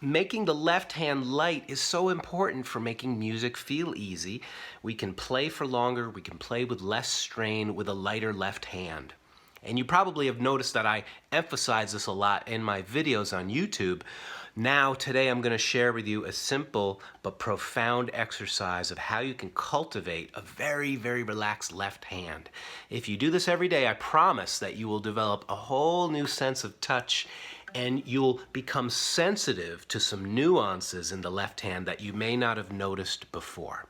Making the left hand light is so important for making music feel easy. We can play for longer, we can play with less strain with a lighter left hand. And you probably have noticed that I emphasize this a lot in my videos on YouTube. Now, today I'm going to share with you a simple but profound exercise of how you can cultivate a very, very relaxed left hand. If you do this every day, I promise that you will develop a whole new sense of touch and you'll become sensitive to some nuances in the left hand that you may not have noticed before.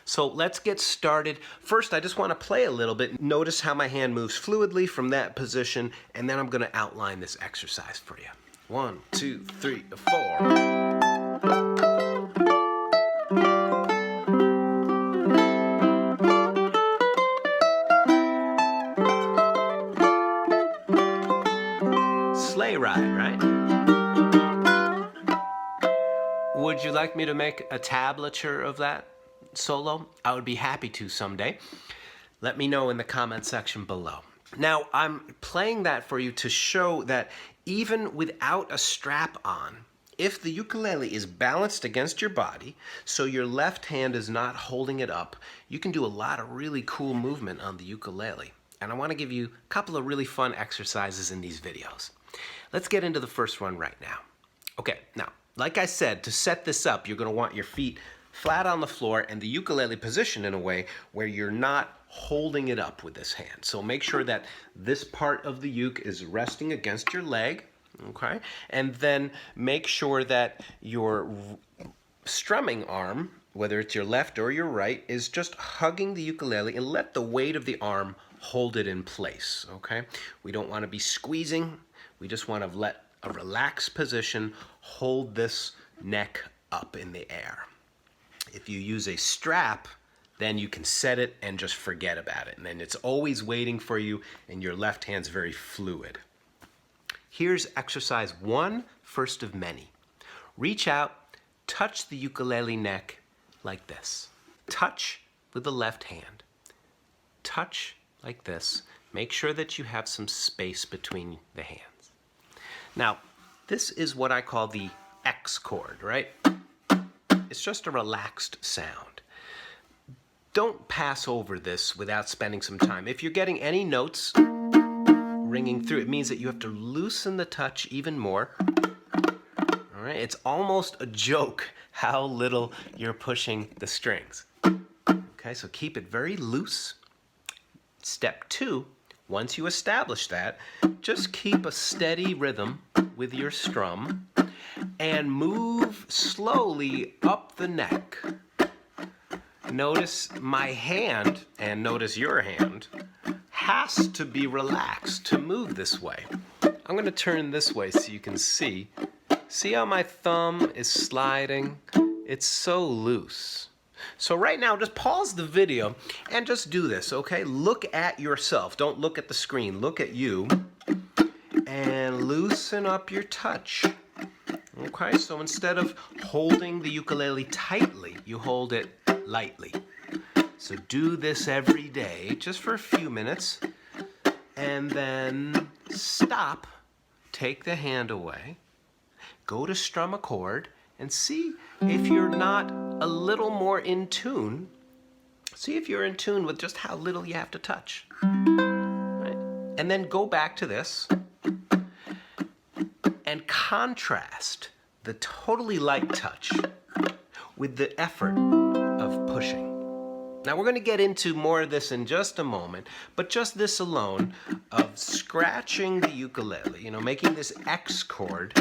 So let's get started. First, I just want to play a little bit. Notice how my hand moves fluidly from that position, and then I'm going to outline this exercise for you. 1, 2, 3, 4. Sleigh ride, right? Would you like me to make a tablature of that solo? I would be happy to someday. Let me know in the comment section below. Now, I'm playing that for you to show that even without a strap on, if the ukulele is balanced against your body, so your left hand is not holding it up, you can do a lot of really cool movement on the ukulele. And I want to give you a couple of really fun exercises in these videos. Let's get into the first one right now. Okay, now, like I said, to set this up, you're going to want your feet flat on the floor and the ukulele positioned in a way where you're not holding it up with this hand. So make sure that this part of the uke is resting against your leg, okay? And then make sure that your strumming arm, whether it's your left or your right, is just hugging the ukulele, and let the weight of the arm hold it in place, okay? We don't want to be squeezing. We just want to let a relaxed position hold this neck up in the air. If you use a strap, then you can set it and just forget about it. And then it's always waiting for you, and your left hand's very fluid. Here's exercise 1, first of many. Reach out, touch the ukulele neck like this. Touch with the left hand. Touch like this. Make sure that you have some space between the hands. Now, this is what I call the X chord, right? It's just a relaxed sound. Don't pass over this without spending some time. If you're getting any notes ringing through, it means that you have to loosen the touch even more. All right, it's almost a joke how little you're pushing the strings. Okay, so keep it very loose. Step 2, once you establish that, just keep a steady rhythm with your strum and move slowly up the neck. Notice my hand, and notice your hand, has to be relaxed to move this way. I'm going to turn this way so you can see. See how my thumb is sliding? It's so loose. So right now, just pause the video and just do this, okay? Look at yourself. Don't look at the screen. Look at you. And loosen up your touch. Okay, so instead of holding the ukulele tightly, you hold it lightly. So do this every day, just for a few minutes, and then stop, take the hand away, go to strum a chord, and see if you're not a little more in tune. See if you're in tune with just how little you have to touch. Right? And then go back to this and contrast the totally light touch with the effort of pushing. Now we're going to get into more of this in just a moment, but just this alone of scratching the ukulele, you know, making this X chord,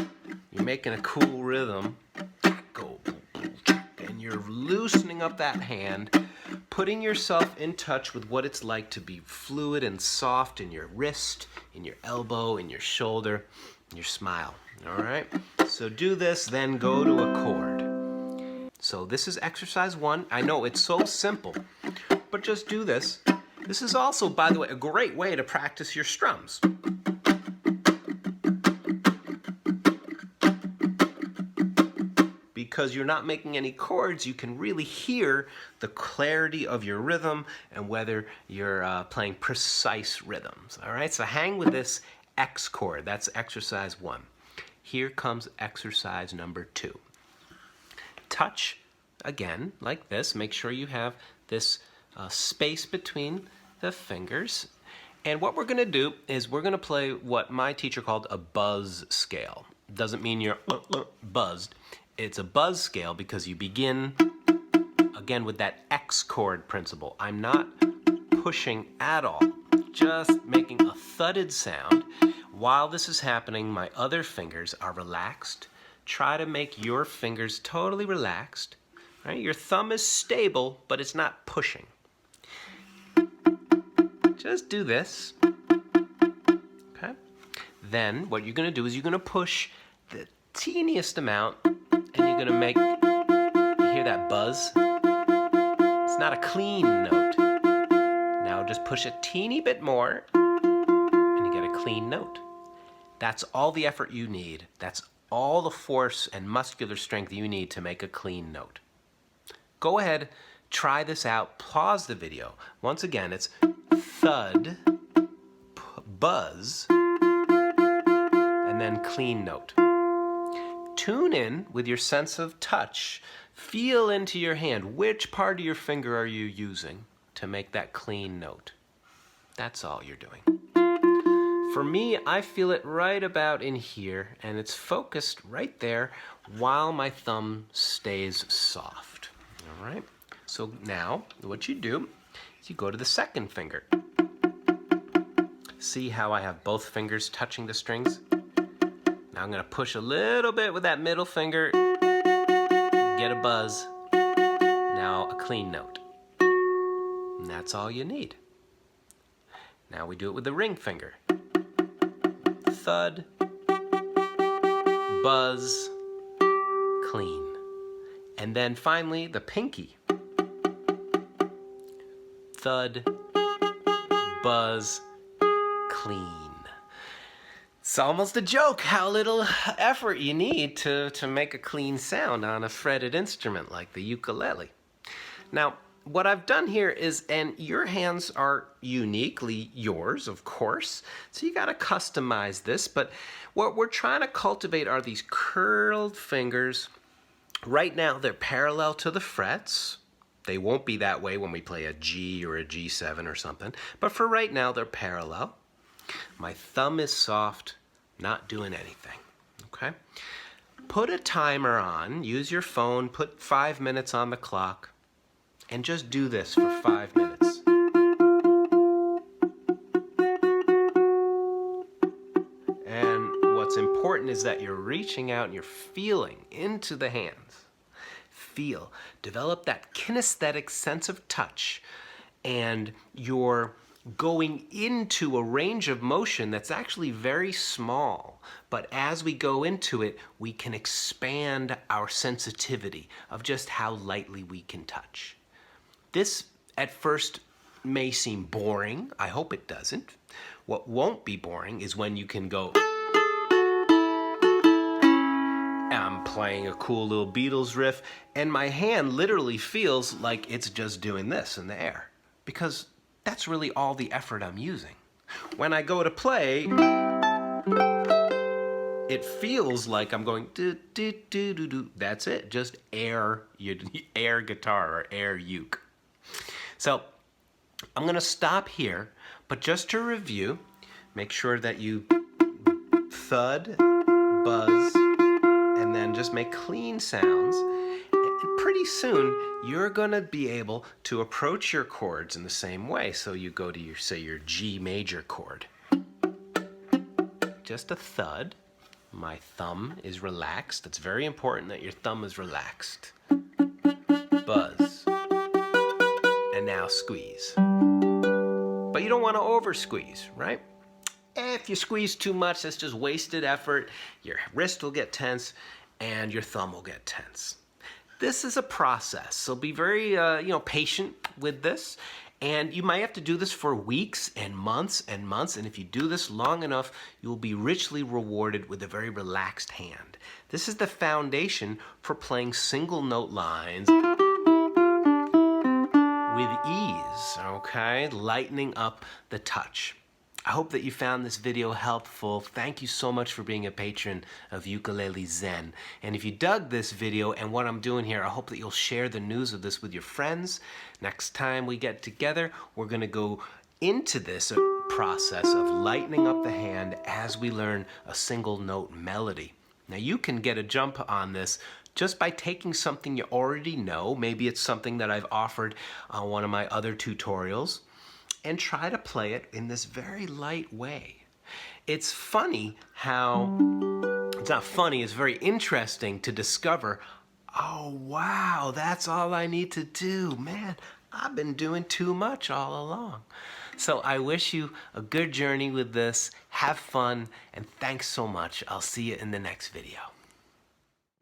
you're making a cool rhythm, and you're loosening up that hand, putting yourself in touch with what it's like to be fluid and soft in your wrist, in your elbow, in your shoulder, in your smile. All right? So do this, then go to a chord. So this is exercise 1. I know it's so simple, but just do this. This is also, by the way, a great way to practice your strums. Because you're not making any chords, you can really hear the clarity of your rhythm and whether you're playing precise rhythms. All right, so hang with this X chord. That's exercise 1. Here comes exercise number 2. Touch, again, like this. Make sure you have this space between the fingers. And what we're going to do is we're going to play what my teacher called a buzz scale. Doesn't mean you're buzzed. It's a buzz scale because you begin, again, with that X chord principle. I'm not pushing at all, just making a thudded sound. While this is happening, my other fingers are relaxed. Try to make your fingers totally relaxed. Right? Your thumb is stable, but it's not pushing. Just do this. Okay? Then what you're going to do is you're going to push the teeniest amount, and you're going to make, you hear that buzz? It's not a clean note. Now just push a teeny bit more, and you get a clean note. That's all the effort you need. That's all the force and muscular strength you need to make a clean note. Go ahead, try this out, pause the video. Once again, it's thud, buzz, and then clean note. Tune in with your sense of touch. Feel into your hand. Which part of your finger are you using to make that clean note? That's all you're doing. For me, I feel it right about in here, and it's focused right there while my thumb stays soft. All right? So now, what you do is you go to the second finger. See how I have both fingers touching the strings? Now I'm going to push a little bit with that middle finger, get a buzz, now a clean note. And that's all you need. Now we do it with the ring finger. Thud, buzz, clean. And then finally the pinky. Thud, buzz, clean. It's almost a joke how little effort you need to make a clean sound on a fretted instrument like the ukulele. Now, what I've done here is, and your hands are uniquely yours, of course, so you got to customize this, but what we're trying to cultivate are these curled fingers. Right now, they're parallel to the frets. They won't be that way when we play a G or a G7 or something, but for right now, they're parallel. My thumb is soft, not doing anything, okay? Put a timer on, use your phone, put 5 minutes on the clock, and just do this for 5 minutes. And what's important is that you're reaching out and you're feeling into the hands. Feel, develop that kinesthetic sense of touch, and you're going into a range of motion that's actually very small. But as we go into it, we can expand our sensitivity of just how lightly we can touch. This, at first, may seem boring. I hope it doesn't. What won't be boring is when you can go, I'm playing a cool little Beatles riff, and my hand literally feels like it's just doing this in the air. Because that's really all the effort I'm using. When I go to play, it feels like I'm going do do do do do. That's it, just air guitar or air uke. So I'm going to stop here, but just to review, make sure that you thud, buzz, and then just make clean sounds. And pretty soon, you're going to be able to approach your chords in the same way. So you go to your, say, your G major chord. Just a thud. My thumb is relaxed. It's very important that your thumb is relaxed. Buzz. And now squeeze. But you don't want to over squeeze, right? If you squeeze too much, that's just wasted effort. Your wrist will get tense and your thumb will get tense. This is a process, so be very patient with this. And you might have to do this for weeks and months, and if you do this long enough, you will be richly rewarded with a very relaxed hand. This is the foundation for playing single note lines with ease, okay? Lightening up the touch. I hope that you found this video helpful. Thank you so much for being a patron of Ukulele Zen. And if you dug this video and what I'm doing here, I hope that you'll share the news of this with your friends. Next time we get together, we're going to go into this process of lightening up the hand as we learn a single note melody. Now you can get a jump on this just by taking something you already know. Maybe it's something that I've offered on one of my other tutorials, and try to play it in this very light way. It's funny how, it's not funny, it's very interesting to discover, oh wow, that's all I need to do. Man, I've been doing too much all along. So I wish you a good journey with this. Have fun, and thanks so much. I'll see you in the next video.